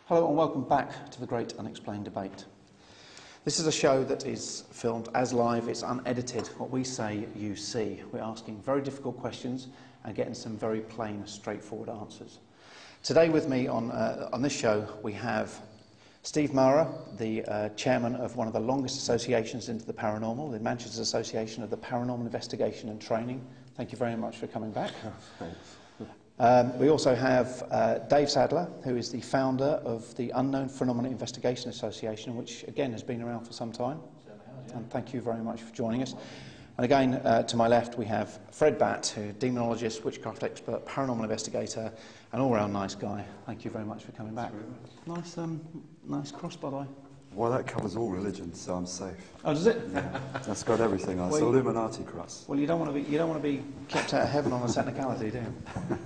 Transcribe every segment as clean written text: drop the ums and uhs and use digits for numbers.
Hello and welcome back to the Great Unexplained Debate. This is a show that is filmed as live, it's unedited. What we say, you see. We're asking very difficult questions and getting some very plain, straightforward answers. Today with me on this show we have Steve Mera, the chairman of one of the longest associations into the paranormal, the Manchester Association of the Paranormal Investigation and Training. Thank you very much for coming back. Thanks. We also have Dave Sadler, who is the founder of the Unknown Phenomena Investigation Association, which again has been around for some time. And thank you very much for joining us. And again, to my left, we have Fred Batt, who demonologist, witchcraft expert, paranormal investigator, an all-round nice guy. Thank you very much for coming back. Nice cross, by the way. Well, that covers all religions, so I'm safe. Oh, does it? Yeah, that's got everything. It's Illuminati cross. Well, you don't want to be kept out of heaven on a technicality, do you?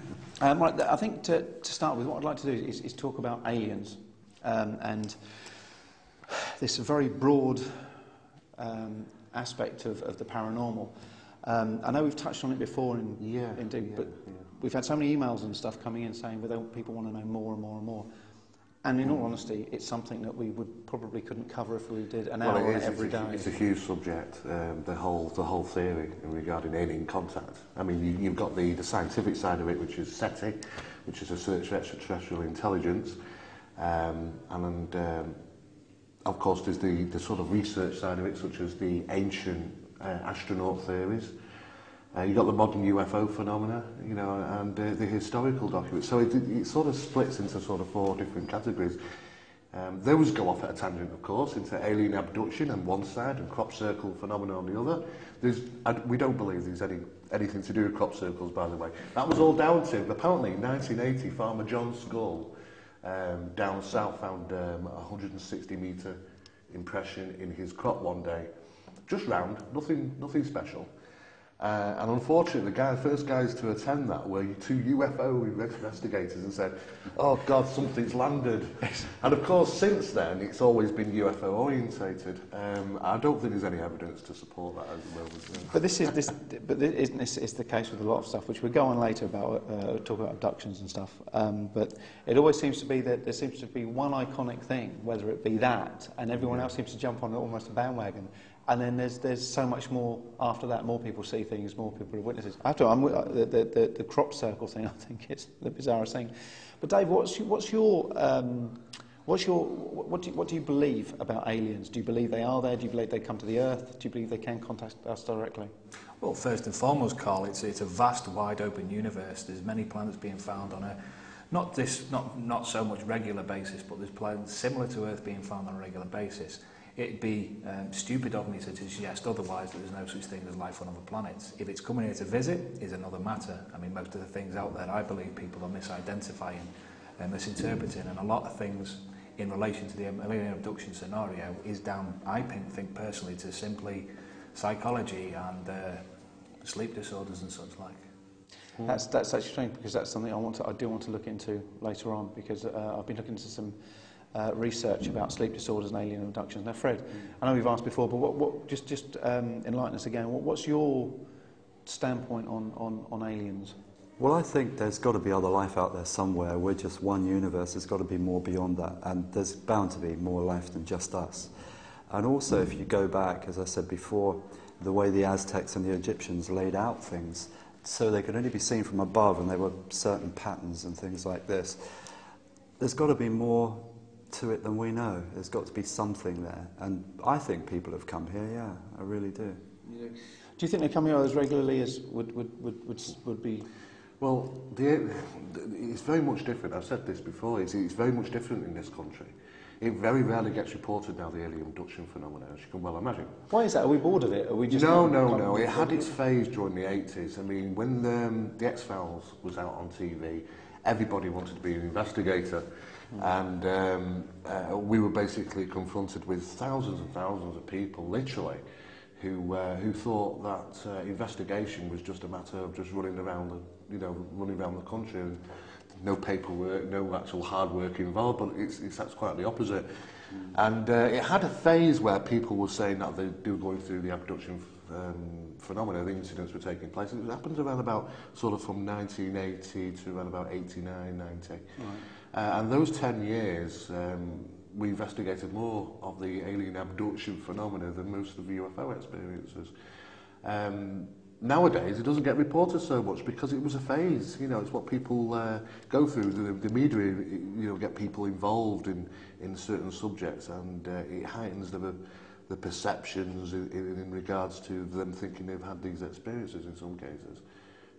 Right, I think to start with, what I'd like to do is talk about aliens and this very broad aspect of the paranormal. I know we've touched on it before, but we've had so many emails and stuff coming in saying people want to know more and more and more. And in all honesty, it's something that we probably couldn't cover if we did an hour on it every day. It's a huge subject, the whole theory regarding alien contact. I mean, you've got the scientific side of it, which is SETI, which is a search for extraterrestrial intelligence, and of course there's the sort of research side of it, such as the ancient astronaut theories. You've got the modern UFO phenomena, and the historical documents. So it sort of splits into sort of four different categories. Those go off at a tangent, of course, into alien abduction on one side and crop circle phenomena on the other. We don't believe there's anything to do with crop circles, by the way. That was all down to, apparently, in 1980, Farmer John Skull down south found a 160-metre impression in his crop one day. Just round, nothing special. And unfortunately, the first guys to attend that were two UFO investigators and said, "Oh God, something's landed." And of course, since then, it's always been UFO orientated. I don't think there's any evidence to support that as well. But isn't this the case with a lot of stuff, which we'll go on later about talk about abductions and stuff. But it always seems to be that there seems to be one iconic thing, whether it be that, and everyone else seems to jump on almost a bandwagon. And then there's so much more after that. More people see things, more people are witnesses. The crop circle thing, I think, is the bizarrest thing. But Dave, what do you believe about aliens? Do you believe they are there? Do you believe they come to the Earth? Do you believe they can contact us directly? Well, first and foremost, Carl, it's a vast, wide open universe. There's many planets being found on a not so much regular basis, but there's planets similar to Earth being found on a regular basis. It'd be stupid of me to suggest otherwise, that there's no such thing as life on other planets. If it's coming here to visit, is another matter. I mean, most of the things out there, I believe people are misidentifying and misinterpreting, and a lot of things in relation to the alien abduction scenario is down, I think personally, to simply psychology and sleep disorders and such like. That's actually strange, because that's something I do want to look into later on, because I've been looking into some research about sleep disorders and alien abductions. Now, Fred, I know we've asked before, but just enlighten us again. What's your standpoint on aliens? Well, I think there's got to be other life out there somewhere. We're just one universe. There's got to be more beyond that, and there's bound to be more life than just us. And also, if you go back, as I said before, the way the Aztecs and the Egyptians laid out things, so they could only be seen from above, and there were certain patterns and things like this. There's got to be more to it than we know. There's got to be something there, and I think people have come here. Yeah, I really do. Do you think they come here as regularly as would be? Well, it's very much different. I've said this before. It's very much different in this country. It very rarely gets reported now, the alien abduction phenomena, as you can well imagine. Why is that? Are we bored of it? Are we just No. It had its phase during the 80s. I mean, when the X-Files was out on TV, everybody wanted to be an investigator. And we were basically confronted with thousands and thousands of people, literally, who thought that investigation was just a matter of just running around the country, and no paperwork, no actual hard work involved. But that's quite the opposite. And it had a phase where people were saying that they were going through the abduction phenomena, the incidents were taking place. It happened around about sort of from 1980 to around about 89, 90. Right. And those 10 years, we investigated more of the alien abduction phenomena than most of the UFO experiences. Nowadays, it doesn't get reported so much because it was a phase. You know, it's what people go through. The media, you know, get people involved in certain subjects, and it heightens the perceptions in regards to them thinking they've had these experiences in some cases.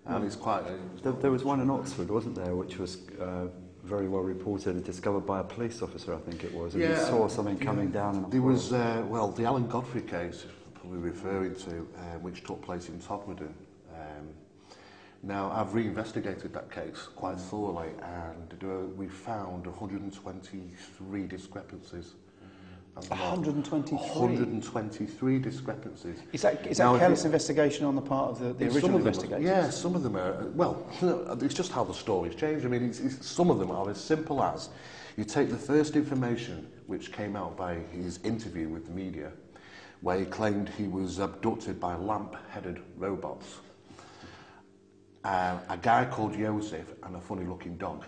And it's quite... There was one in Oxford, wasn't there, which was very well reported and discovered by a police officer, I think it was, and he saw something coming down. And there was, well, the Alan Godfrey case, probably referring to, which took place in Todmorden. Now, I've re-investigated that case quite thoroughly, and we found 123 discrepancies. 123? 123 discrepancies. Is that careless investigation on the part of the original investigators? Yeah, some of them are... Well, it's just how the stories change. I mean, some of them are as simple as you take the first information which came out by his interview with the media, where he claimed he was abducted by lamp-headed robots. A guy called Joseph and a funny-looking dog.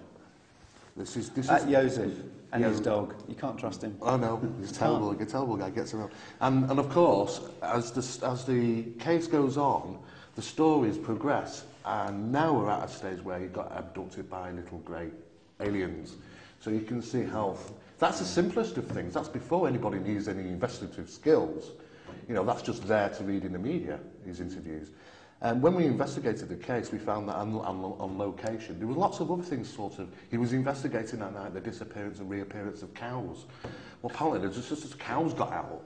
This is Joseph and his dog. You can't trust him. Oh no, he's terrible. A terrible guy, gets around. And of course, as the case goes on, the stories progress, and now we're at a stage where he got abducted by little grey aliens. So you can see how that's the simplest of things. That's before anybody needs any investigative skills. You know, that's just there to read in the media, his interviews. And when we investigated the case, we found that on location, there were lots of other things sort of... He was investigating that night the disappearance and reappearance of cows. Well, apparently, there's just cows got out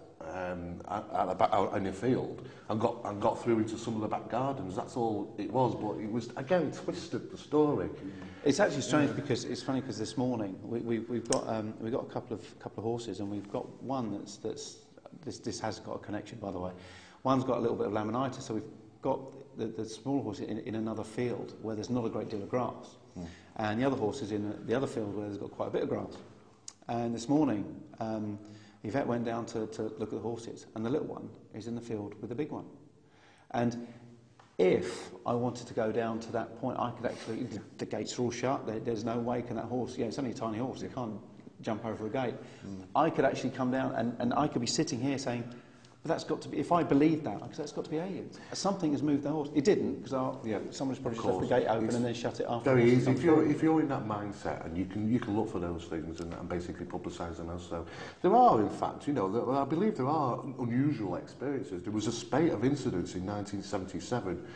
in the field and got through into some of the back gardens. That's all it was, but it was, again, twisted the story. It's actually strange because it's funny because this morning we've got a couple of horses, and we've got one this has got a connection, by the way. One's got a little bit of laminitis, so we've got the small horse in another field where there's not a great deal of grass, and the other horse is in the other field where there's got quite a bit of grass. And this morning, Yvette went down to look at the horses, and the little one is in the field with the big one. And if I wanted to go down to that point, I could actually, the gates are all shut, there's no way can that horse, you know, it's only a tiny horse, it can't jump over a gate. I could actually come down and I could be sitting here saying, but that's got to be, if I believe that, because that's got to be aliens. Something has moved the horse. It didn't, because someone's probably just left the gate open and then shut it after. Very easy. If you're in that mindset, and you can look for those things and basically publicise them as so. There are, in fact, you know, I believe there are unusual experiences. There was a spate of incidents in 1977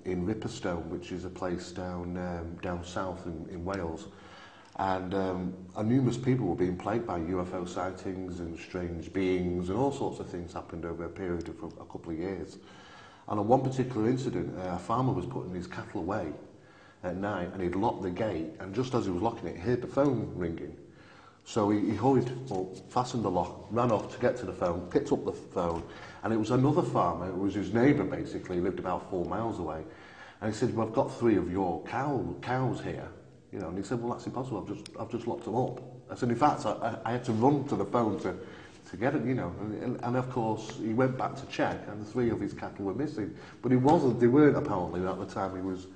in Ripperstone, which is a place down south in Wales. And numerous people were being plagued by UFO sightings and strange beings, and all sorts of things happened over a period of a couple of years. And on one particular incident, a farmer was putting his cattle away at night, and he'd locked the gate, and just as he was locking it, he heard the phone ringing. So he hurried up, fastened the lock, ran off to get to the phone, picked up the phone, and it was another farmer, it was his neighbour basically, he lived about 4 miles away. And he said, well, I've got 3 of your cows here. You know, and he said, well, that's impossible, I've just locked them up. I said, in fact, I had to run to the phone to get it, you know. And of course, he went back to check, and the 3 of his cattle were missing. But they weren't apparently at the time he was...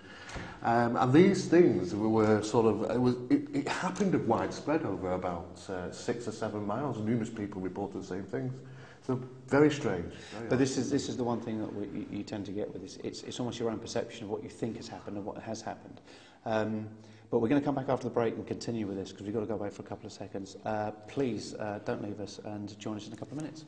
and these things were sort of... It happened widespread over about 6 or 7 miles, and numerous people reported the same things. So, very strange. But this is the one thing that you tend to get with this. It's almost your own perception of what you think has happened and what has happened. But we're going to come back after the break and continue with this because we've got to go away for a couple of seconds. Please don't leave us and join us in a couple of minutes.